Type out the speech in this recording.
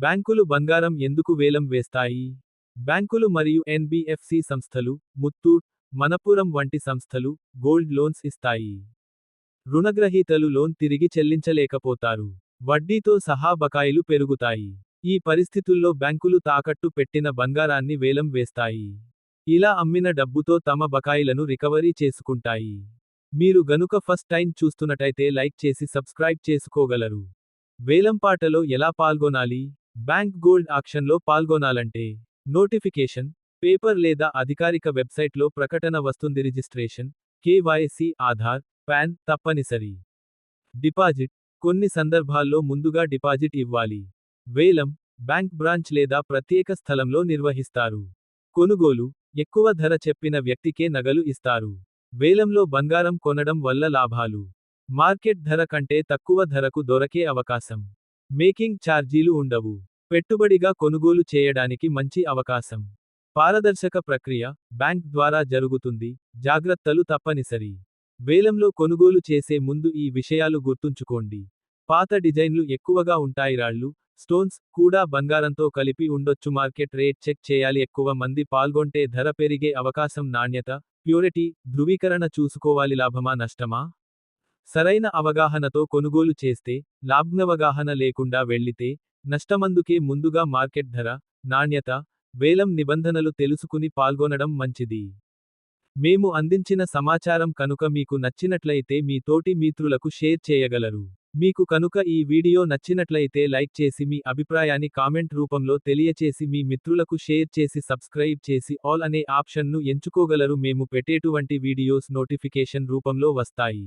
బ్యాంకులు బంగారం ఎందుకు వేలం వేస్తాయి? బ్యాంకులు మరియు ఎన్బిఎఫ్సి సంస్థలు, ముత్తూట్, మనపురం వంటి సంస్థలు, గోల్డ్ లోన్స్ ఇస్తాయి. రుణగ్రహీతలు లోన్ తిరిగి చెల్లించలేకపోతారు. వడ్డీతో సహా బకాయిలు పెరుగుతాయి. ఈ పరిస్థితుల్లో బ్యాంకులు తాకట్టు పెట్టిన బంగారాన్ని వేలం వేస్తాయి. ఇలా అమ్మిన డబ్బుతో తమ బకాయిలను రికవరీ చేసుకుంటాయి. మీరు గనుక ఫస్ట్ టైం చూస్తున్నట్టయితే లైక్ చేసి సబ్స్క్రైబ్ చేసుకోగలరు. వేలంపాటలో ఎలా పాల్గొనాలి? బ్యాంక్ గోల్డ్ ఆక్షన్లో పాల్గొనాలంటే నోటిఫికేషన్, పేపర్ లేదా అధికారిక వెబ్సైట్లో ప్రకటన వస్తుంది. రిజిస్ట్రేషన్, కేవైసీ, ఆధార్, పాన్ తప్పనిసరి. డిపాజిట్, కొన్ని సందర్భాల్లో ముందుగా డిపాజిట్ ఇవ్వాలి. వేలం, బ్యాంక్ బ్రాంచ్ లేదా ప్రత్యేక స్థలంలో నిర్వహిస్తారు. కొనుగోలు, ఎక్కువ ధర చెప్పిన వ్యక్తికే నగలు ఇస్తారు. వేలంలో బంగారం కొనడం వల్ల లాభాలు. మార్కెట్ ధర కంటే తక్కువ ధరకు దొరకే అవకాశం. మేకింగ్ ఛార్జీలు ఉండవు. పెట్టుబడిగా కొనుగోలు చేయడానికి మంచి అవకాశం. పారదర్శక ప్రక్రియ, బ్యాంక్ ద్వారా జరుగుతుంది. జాగ్రత్తలు తప్పనిసరి. వేలంలో కొనుగోలు చేసే ముందు ఈ విషయాలు గుర్తుంచుకోండి. పాత డిజైన్లు ఎక్కువగా ఉంటాయి. రాళ్ళు, స్టోన్స్ కూడా బంగారంతో కలిపి ఉండొచ్చు. మార్కెట్ రేట్ చెక్ చేయాలి. ఎక్కువ మంది పాల్గొంటే ధర పెరిగే అవకాశం. నాణ్యత, ప్యూరిటీ, ధృవీకరణ చూసుకోవాలి. లాభమా నష్టమా? సరైన అవగాహనతో కొనుగోలు చేస్తే లాభావగాహన లేకుండా వెళ్ళితే నష్టమందుకే ముందుగా మార్కెట్ ధర, నాణ్యత, వేలం నిబంధనలు తెలుసుకుని పాల్గొనడం మంచిది. మేము అందించిన సమాచారం కనుక మీకు నచ్చినట్లయితే మీ తోటి మిత్రులకు షేర్ చేయగలరు. మీకు కనుక ఈ వీడియో నచ్చినట్లయితే లైక్ చేసి మీ అభిప్రాయాన్ని కామెంట్ రూపంలో తెలియచేసి మీ మిత్రులకు షేర్ చేసి సబ్స్క్రైబ్ చేసి ఆల్ అనే ఆప్షన్ను ఎంచుకోగలరు. మేము పెట్టేటువంటి వీడియోస్ నోటిఫికేషన్ రూపంలో వస్తాయి.